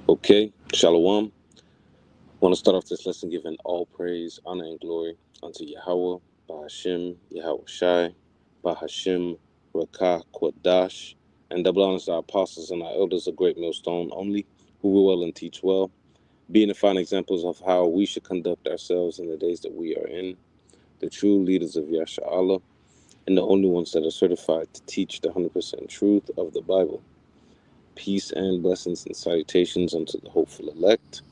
Okay, Shalom. I want to start off this lesson giving all praise, honor, and glory unto Yahweh, Bahashim, Yahweh Shai, Bahashim, Rakah, Kwadash, and double honors to our apostles and our elders of Great Millstone only, who will well and teach well, being the fine examples of how we should conduct ourselves in the days that we are in, the true leaders of Yasha Allah, and the only ones that are certified to teach the 100% truth of the Bible. Peace and blessings and salutations unto the hopeful elect.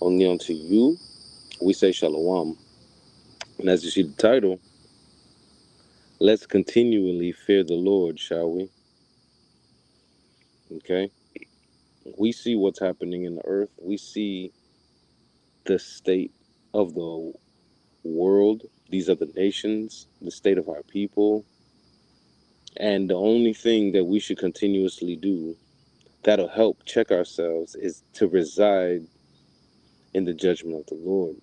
Only unto you we say shalom. And as you see the title, let's continually fear the Lord, shall we? Okay. We see what's happening in the earth. We see the state of the world. These are the nations, the state of our people. And the only thing that we should continuously do that'll help check ourselves is to reside in the judgment of the Lord.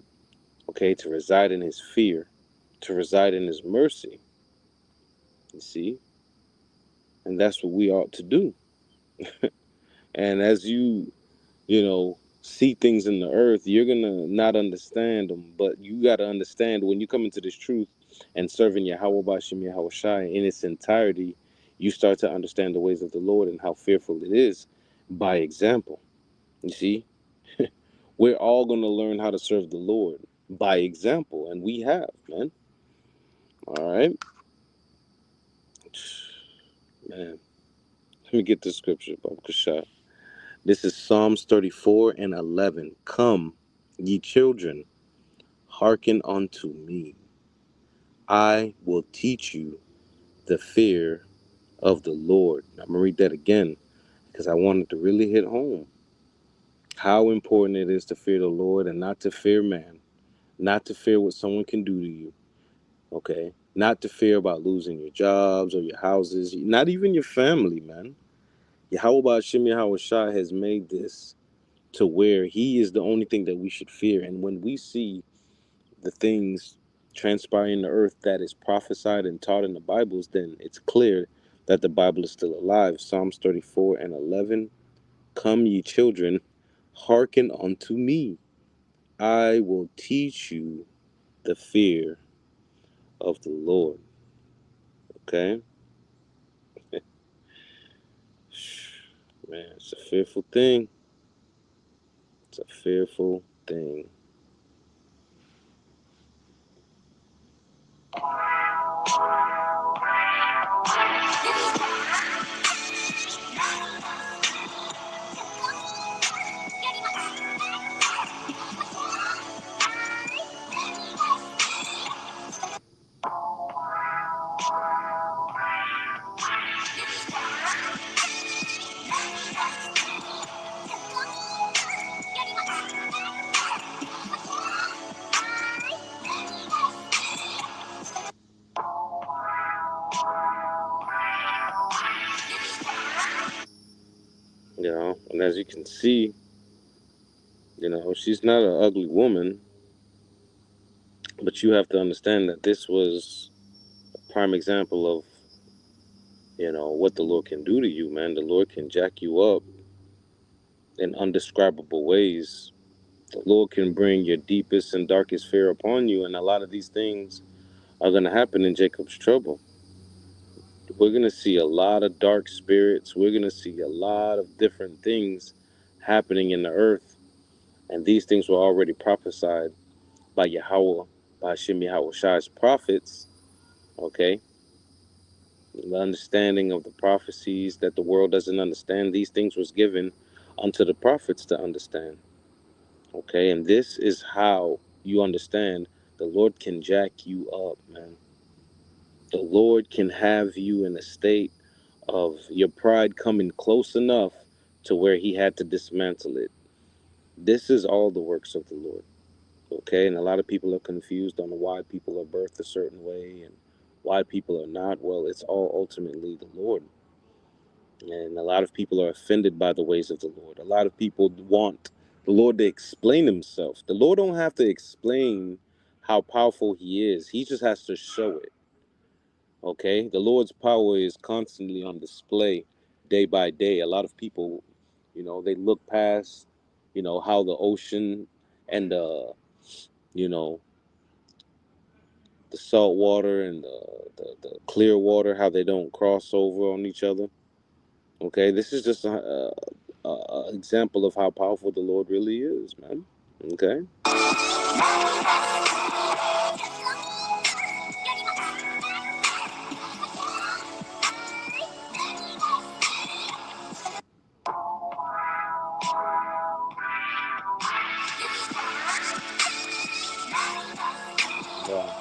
Okay. To reside in his fear, to reside in his mercy. You see? And that's what we ought to do. And as you see things in the earth, you're gonna not understand them, but you gotta understand when you come into this truth and serving Yahweh Bashim Yahweh Shai in its entirety, you start to understand the ways of the Lord and how fearful it is by example. You see, we're all gonna learn how to serve the Lord by example, and we have, man. All right, man. Let me get the scripture, Bob Kashah. This is Psalms 34:11. Come, ye children, hearken unto me. I will teach you the fear of the Lord. I'm going to read that again because I wanted to really hit home how important it is to fear the Lord and not to fear man, not to fear what someone can do to you, okay? Not to fear about losing your jobs or your houses, not even your family, man. Yahweh Ba'ashim Yahweh Shai has made this to where he is the only thing that we should fear. And when we see the things transpire in the earth that is prophesied and taught in the Bibles, then it's clear that the Bible is still alive. Psalms 34:11. Come, ye children, hearken unto me. I will teach you the fear of the Lord. Okay? Man, it's a fearful thing. It's a fearful thing. And as you can see, she's not an ugly woman, but you have to understand that this was a prime example of, what the Lord can do to you, man. The Lord can jack you up in undescribable ways. The Lord can bring your deepest and darkest fear upon you, and a lot of these things are going to happen in Jacob's trouble. We're going to see a lot of dark spirits. We're going to see a lot of different things happening in the earth, and these things were already prophesied by Yahweh, by Hashem Yahweh Shai's prophets, okay? The understanding of the prophecies that the world doesn't understand, these things was given unto the prophets to understand, okay? And this is how you understand the Lord can jack you up, man. The Lord can have you in a state of your pride coming close enough to where he had to dismantle it. This is all the works of the Lord, okay? And a lot of people are confused on why people are birthed a certain way and why people are not. Well, it's all ultimately the Lord. And a lot of people are offended by the ways of the Lord. A lot of people want the Lord to explain himself. The Lord don't have to explain how powerful he is. He just has to show it. Okay? The Lord's power is constantly on display day by day. A lot of people, they look past, how the ocean and you know, the salt water and the clear water, how they don't cross over on each other. Okay, this is just a example of how powerful the Lord really is, man. Okay. Yeah.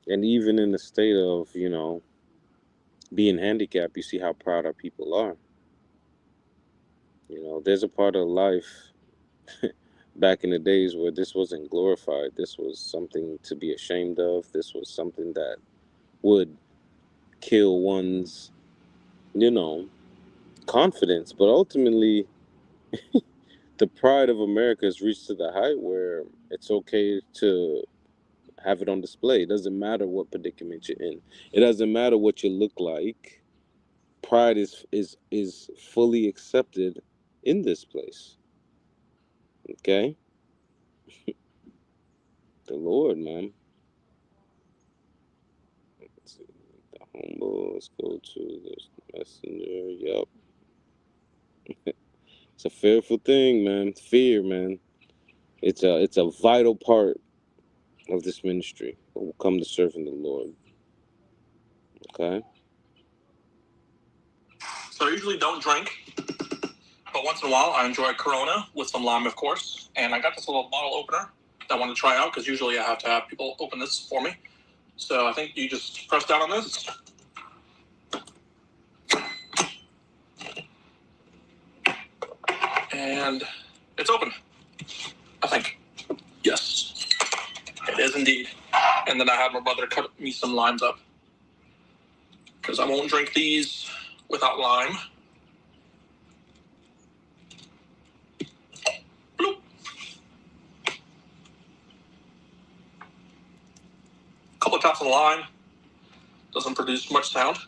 And even in the state of, being handicapped, you see how proud our people are. There's a part of life back in the days where this wasn't glorified. This was something to be ashamed of. This was something that would kill one's, you know, confidence. But ultimately, the pride of America has reached to the height where it's okay to have it on display. It doesn't matter what predicament you're in. It doesn't matter what you look like. Pride is fully accepted in this place. Okay, the Lord, man. Let's see. The humble. Let's go to this messenger. Yup. It's a fearful thing, man. Fear, man. It's a vital part of this ministry. When we come to serving the Lord. Okay. So I usually don't drink, but once in a while I enjoy a Corona with some lime, of course. And I got this little bottle opener that I want to try out because usually I have to have people open this for me. So I think you just press down on this. And it's open, I think. Yes, it is indeed. And then I had my brother cut me some limes up because I won't drink these without lime. Bloop. A couple of taps of lime. Doesn't produce much sound.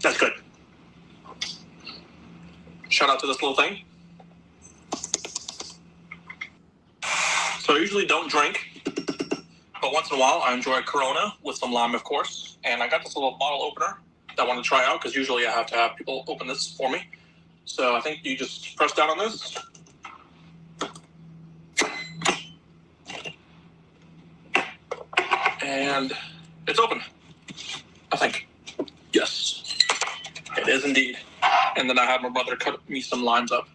That's good. Shout out to this little thing. So I usually don't drink, but once in a while I enjoy a Corona with some lime, of course. And I got this little bottle opener that I want to try out because usually I have to have people open this for me. So I think you just press down on this. And it's open, I think. Yes, it is indeed. And then I had my brother cut me some limes up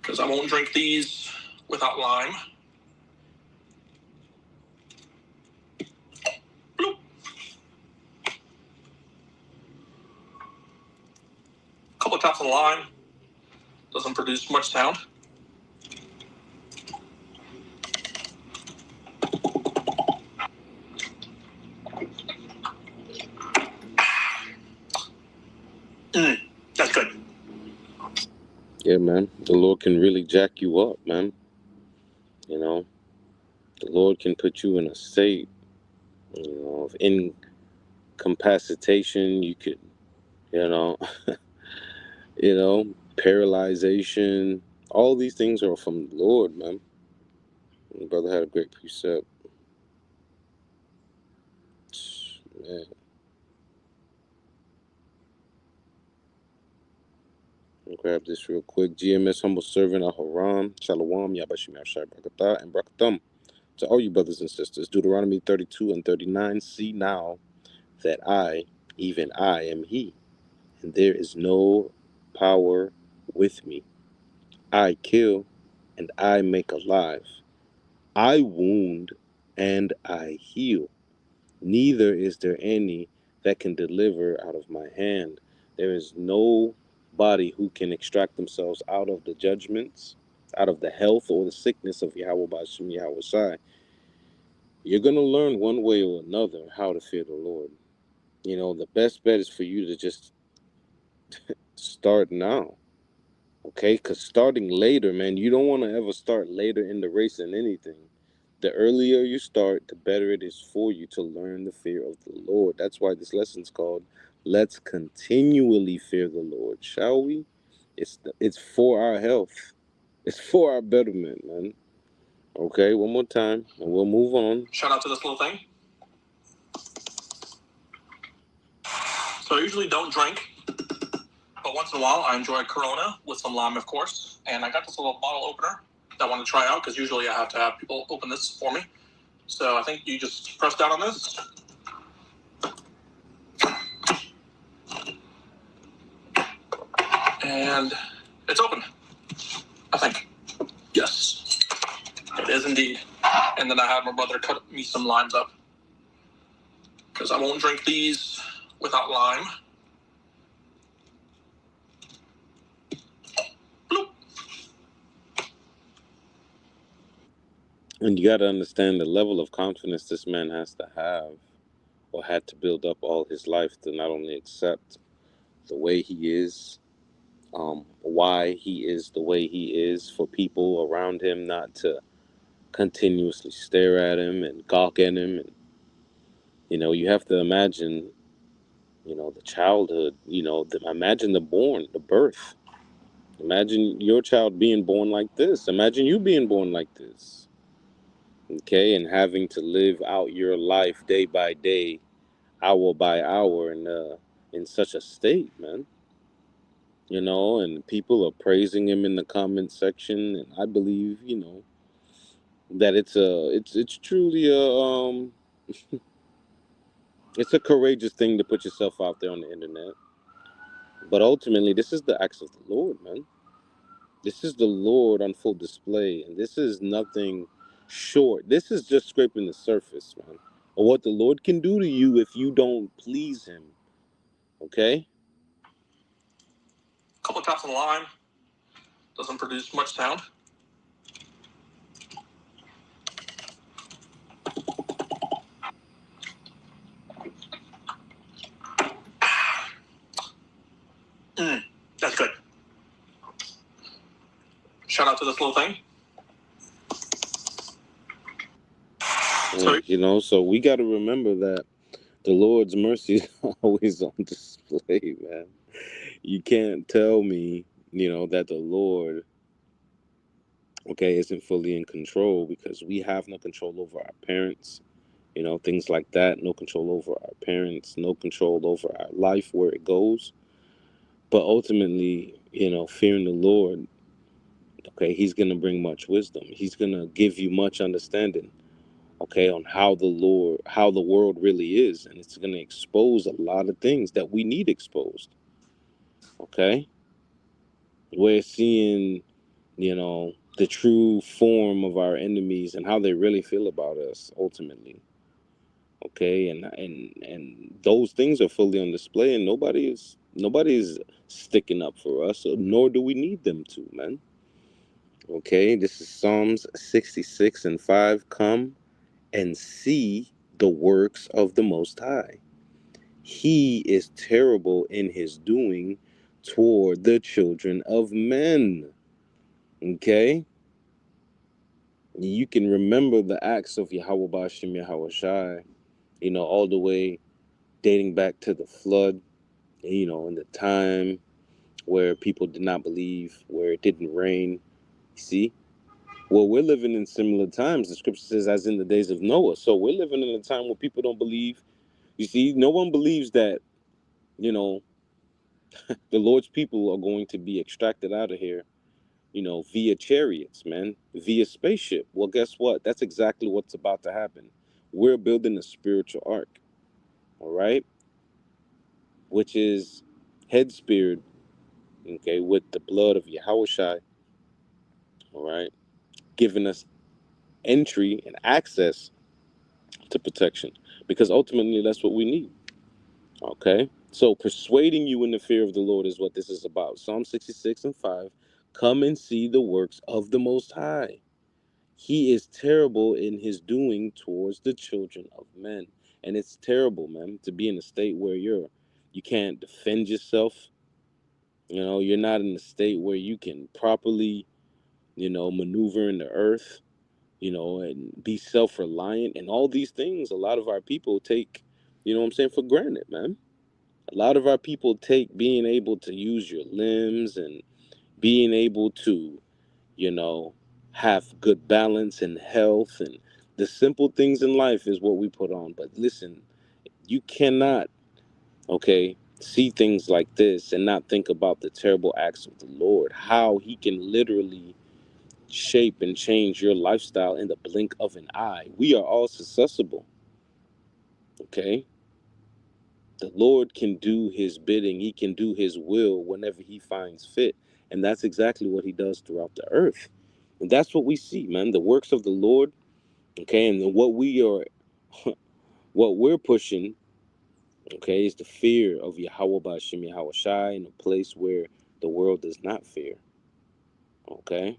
because I won't drink these without lime. Bloop. A couple of taps of lime. Doesn't produce much sound. That's good. Yeah, man. The Lord can really jack you up, man. The Lord can put you in a state, of incapacitation. You could, you know, paralyzation. All these things are from the Lord, man. My brother had a great precept. Man. I'll grab this real quick. GMS Humble Servant Al-Haram. Shalom. Yabashim Yashai Brakatah and Brakatam. To all you brothers and sisters, Deuteronomy 32 and 39. See now that I, even I, am He, and there is no power with me. I kill, and I make alive. I wound, and I heal. Neither is there any that can deliver out of my hand. There is no body who can extract themselves out of the judgments, out of the health or the sickness of Yahweh Bashim Yahweh Shai. You're going to learn one way or another how to fear the Lord. The best bet is for you to just Start now. Okay, because starting later, man, you don't want to ever start later in the race in anything. The earlier you start, the better it is for you to learn the fear of the Lord. That's why this lesson's called "Let's Continually Fear the Lord." Shall we? It's for our health. It's for our betterment, man. Okay, one more time, and we'll move on. Shout out to this little thing. So I usually don't drink, but once in a while I enjoy Corona with some lime, of course. And I got this little bottle opener that I want to try out because usually I have to have people open this for me. So I think you just press down on this. And it's open, I think. Yes, it is indeed. And then I had my brother cut me some limes up because I won't drink these without lime. Bloop. And you got to understand the level of confidence this man has to have, or had to build up all his life, to not only accept the way he is, why he is the way he is, for people around him not to continuously stare at him and gawk at him. And, you have to imagine, the childhood, imagine the birth. Imagine your child being born like this. Imagine you being born like this. Okay, and having to live out your life day by day, hour by hour, in such a state, man. And people are praising him in the comment section, and I believe, that it's truly it's a courageous thing to put yourself out there on the internet. But ultimately, this is the acts of the Lord, man. This is the Lord on full display, and this is nothing short. This is just scraping the surface, man, of what the Lord can do to you if you don't please Him. Okay? A couple of taps on the lime. Doesn't produce much sound. That's good. Shout out to this little thing. So we got to remember that the Lord's mercy is always on display, man. You can't tell me, that the Lord, okay, isn't fully in control, because we have no control over our parents, things like that. No control over our parents, no control over our life, where it goes. But ultimately, fearing the Lord, okay, He's going to bring much wisdom. He's going to give you much understanding, okay, on how the world really is. And it's going to expose a lot of things that we need exposed, okay? We're seeing, the true form of our enemies and how they really feel about us ultimately. Okay, and those things are fully on display, and nobody's sticking up for us, nor do we need them to, man. Okay, this is Psalms 66 and 5. Come and see the works of the Most High. He is terrible in his doing toward the children of men. Okay, you can remember the acts of Yahweh Bashim Yahweh Shai, all the way dating back to the flood, in the time where people did not believe, where it didn't rain. See? Well, we're living in similar times. The scripture says, as in the days of Noah. So we're living in a time where people don't believe. You see, no one believes that, you know, the Lord's people are going to be extracted out of here, via chariots, man, via spaceship. Well, guess what? That's exactly what's about to happen. We're building a spiritual ark, all right? Which is head speared, okay, with the blood of Yahushua, all right, giving us entry and access to protection, because ultimately that's what we need. Okay, so persuading you in the fear of the Lord is what this is about. Psalm 66 and 5. Come and see the works of the Most High. He is terrible in his doing towards the children of men. And it's terrible, man, to be in a state where you can't defend yourself. You know, you're not in a state where you can properly, maneuver in the earth, and be self-reliant, and all these things a lot of our people take, what I'm saying, for granted, man. A lot of our people take being able to use your limbs and being able to, you know, have good balance and health, and the simple things in life is what we put on. But listen, you cannot, okay, see things like this and not think about the terrible acts of the Lord, how he can literally shape and change your lifestyle in the blink of an eye. We are all susceptible, okay? The Lord can do his bidding, he can do his will whenever he finds fit. And that's exactly what he does throughout the earth. And that's what we see, man. The works of the Lord, okay, and then what we are what we're pushing, okay, is the fear of Yahweh Bashim Yahweh Shai in a place where the world does not fear. Okay.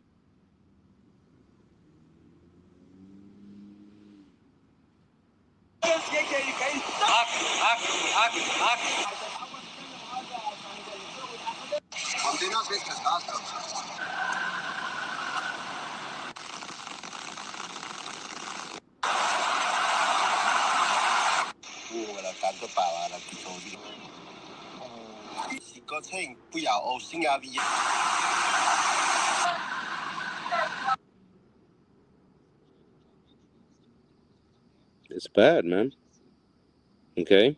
It's bad, man. Okay.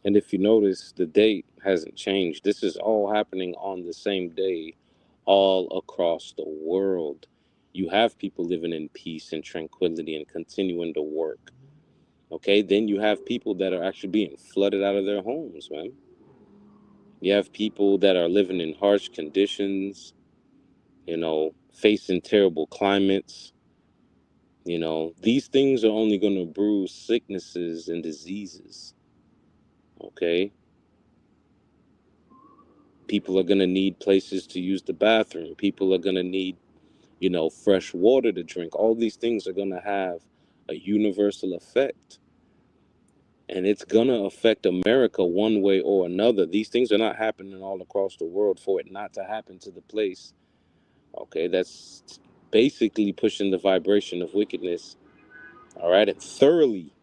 And if you notice, the date hasn't changed. This is all happening on the same day, all across the world. You have people living in peace and tranquility and continuing to work. Okay, then you have people that are actually being flooded out of their homes, man. You have people that are living in harsh conditions, facing terrible climates. These things are only going to brew sicknesses and diseases. Okay, people are going to need places to use the bathroom. People are going to need, fresh water to drink. All these things are going to have a universal effect. And it's going to affect America one way or another. These things are not happening all across the world for it not to happen to the place. Okay, that's basically pushing the vibration of wickedness. All right, and thoroughly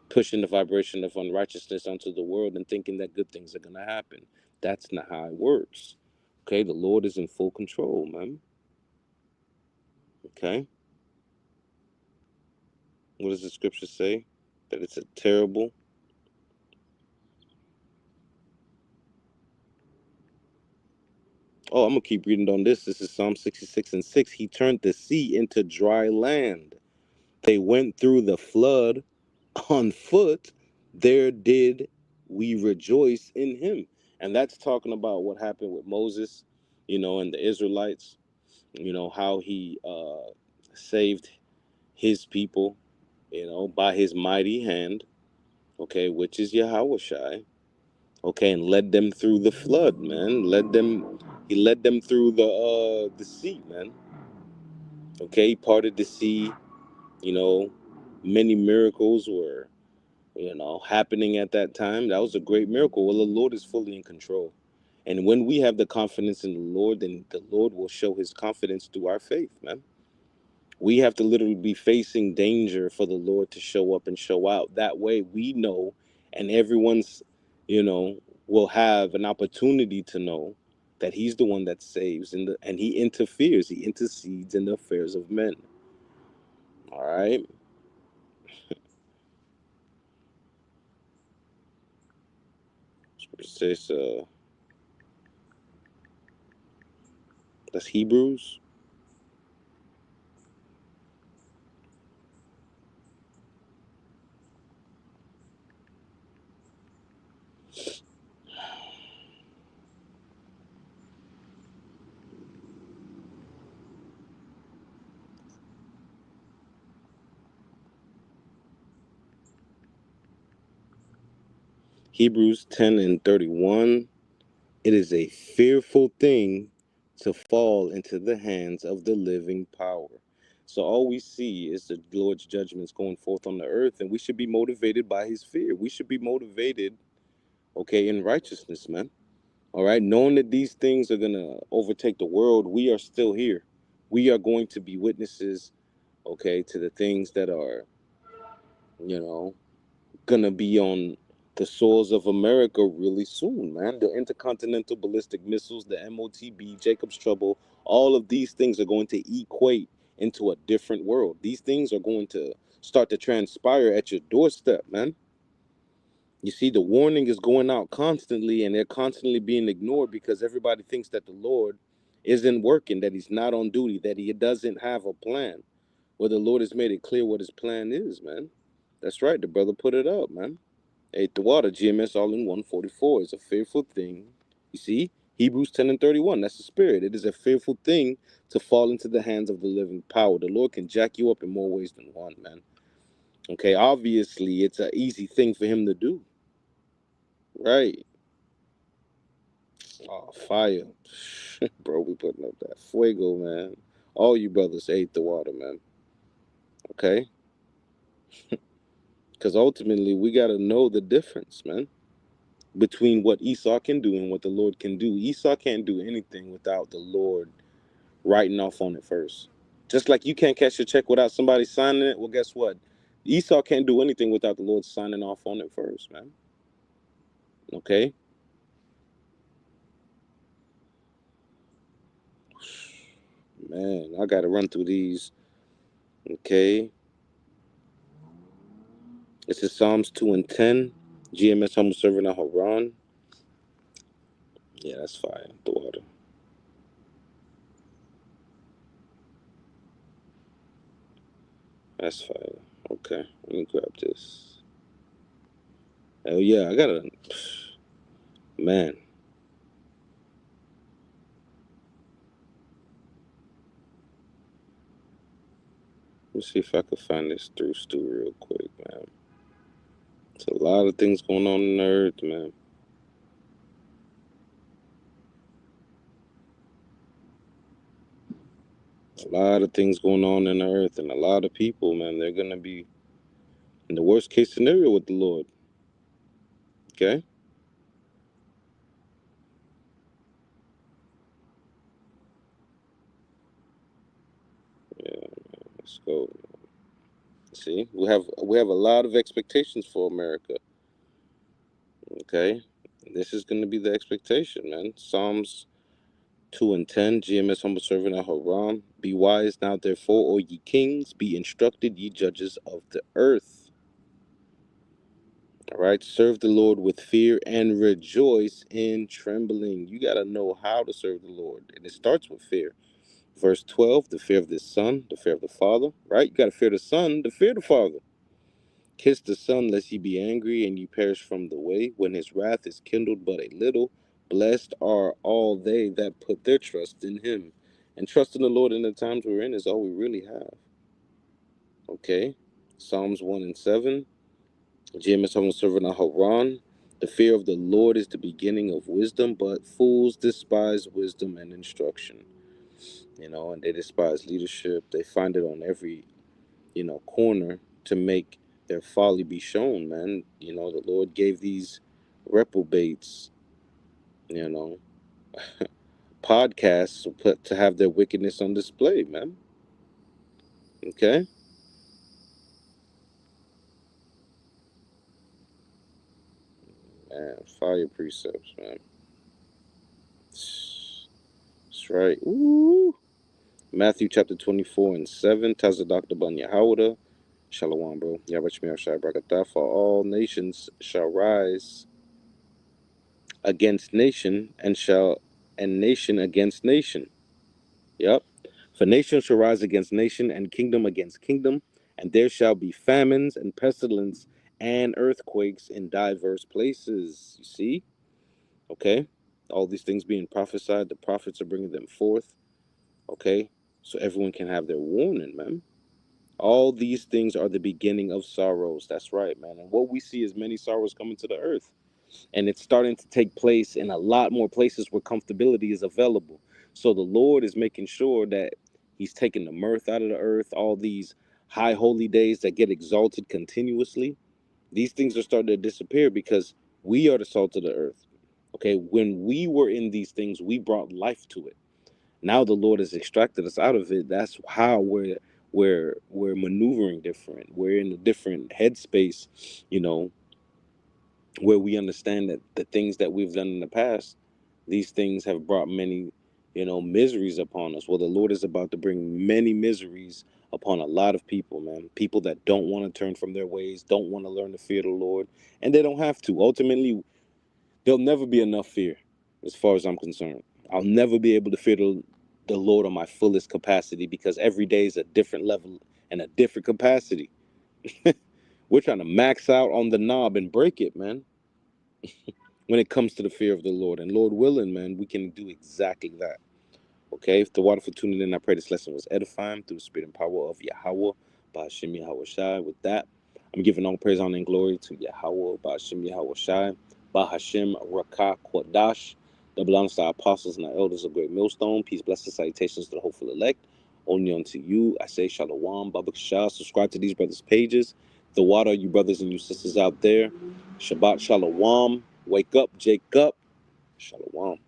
pushing the vibration of unrighteousness onto the world and thinking that good things are going to happen. That's not how it works. Okay, the Lord is in full control, man. Okay, what does the scripture say? That it's a terrible. Oh, I'm going to keep reading on this. This is Psalm 66:6. He turned the sea into dry land. They went through the flood on foot. There did we rejoice in him. And that's talking about what happened with Moses, and the Israelites, how he saved his people, by his mighty hand, okay, which is Yahweh Shai, okay, and led them through the flood, man. He led them through the sea, man. Okay, he parted the sea, you know, many miracles were, happening at that time. That was a great miracle. Well, the Lord is fully in control. And when we have the confidence in the Lord, then the Lord will show his confidence through our faith, man. We have to literally be facing danger for the Lord to show up and show out. That way we know, and everyone's, you know, will have an opportunity to know that he's the one that saves, and he interferes, he intercedes in the affairs of men. All right. Scripture says, that's Hebrews. Hebrews 10 and 31. It is a fearful thing to fall into the hands of the living power. So all we see is the Lord's judgments going forth on the earth, and we should be motivated by his fear. We should be motivated, okay, in righteousness, man. All right, knowing that these things are going to overtake the world, we are still here. We are going to be witnesses, okay, to the things that are, you know, gonna be on the soils of America really soon, man. The intercontinental ballistic missiles, the MOTB, Jacob's Trouble, all of these things are going to equate into a different world. These things are going to start to transpire at your doorstep, man. You see, the warning is going out constantly, and they're constantly being ignored because everybody thinks that the Lord isn't working, that he's not on duty, that he doesn't have a plan. Well, the Lord has made it clear what his plan is, man. That's right. The brother put it up, man. Ate the water, GMS all in 144 is a fearful thing. You see, Hebrews 10 and 31, that's the spirit. It is a fearful thing to fall into the hands of the living power. The Lord can jack you up in more ways than one, man. Okay, obviously, it's an easy thing for him to do. Right. Oh, fire. Bro, we putting up that fuego, man. All you brothers ate the water, man. Okay? Because ultimately, we got to know the difference, man, between what Esau can do and what the Lord can do. Esau can't do anything without the Lord writing off on it first. Just like you can't cash your check without somebody signing it. Well, guess what? Esau can't do anything without the Lord signing off on it first, man. Okay? Man, I got to run through these. Okay? This is Psalms 2 and 10. GMS humble servant of Haran. Yeah, that's fire. The water. That's fire. Okay, let me grab this. Hell yeah, I got a man. Let's see if I can find this through stew real quick, man. There's a lot of things going on in the earth, man. A lot of things going on in the earth, and a lot of people, man, they're gonna be in the worst case scenario with the Lord. Okay? Yeah, let's go. See, we have a lot of expectations for America. Okay? This is gonna be the expectation, man. Psalms 2 and 10, GMS humble servant of Haram. Be wise now, therefore, O ye kings, be instructed, ye judges of the earth. All right, serve the Lord with fear and rejoice in trembling. You got to know how to serve the Lord, and it starts with fear. Verse 12, the fear of the Son, the fear of the Father, right? You got to fear the Son, the fear of the Father. Kiss the Son, lest ye be angry and ye perish from the way, when his wrath is kindled but a little. Blessed are all they that put their trust in him. And trust in the Lord in the times we're in is all we really have. Okay? Psalms 1 and 7. James Humble Servant of Haran. The fear of the Lord is the beginning of wisdom, but fools despise wisdom and instruction. And they despise leadership. They find it on every, corner to make their folly be shown, man. The Lord gave these reprobates, you know, podcasts to have their wickedness on display, man. Okay? Man, fire precepts, man. That's right. Ooh. Matthew chapter 24 and 7 tells the Dr. Banya Howada. Shalom, bro. Yabashmi Ashai Brakatah. For all nations shall rise against nation, and nation against nation. Yep. For nation shall rise against nation, and kingdom against kingdom, and there shall be famines and pestilence and earthquakes in diverse places. You see? Okay? All these things being prophesied, the prophets are bringing them forth. Okay? So everyone can have their warning, man. All these things are the beginning of sorrows. That's right, man. And what we see is many sorrows coming to the earth. And it's starting to take place in a lot more places where comfortability is available. So the Lord is making sure that He's taking the mirth out of the earth, all these high holy days that get exalted continuously. These things are starting to disappear because we are the salt of the earth. Okay, when we were in these things, we brought life to it. Now the Lord has extracted us out of it. That's how we're maneuvering different. We're in a different headspace, you know, where we understand that the things that we've done in the past, these things have brought many, miseries upon us. Well, the Lord is about to bring many miseries upon a lot of people, man. People that don't want to turn from their ways, don't want to learn to fear the Lord, and they don't have to. Ultimately, there'll never be enough fear, as far as I'm concerned. I'll never be able to fear the Lord on my fullest capacity because every day is a different level and a different capacity. We're trying to max out on the knob and break it, man, when it comes to the fear of the Lord. And Lord willing, man, we can do exactly that. Okay, if the water for tuning in, I pray this lesson was edifying through the spirit and power of Yahweh, Ba'ashim Yahweh Shai. With that, I'm giving all praise, honor, and glory to Yahweh, Ba'ashim Yahweh Shai, Ba'Hashem Rakah Kwadash. Double honors to our apostles and our elders of Great Millstone. Peace, blessings, salutations to the hopeful elect. Only unto you, I say Shalom, Baba Shah. Subscribe to these brothers' pages. The water, you brothers and you sisters out there. Shabbat Shalom. Wake up, Jacob. Shalom.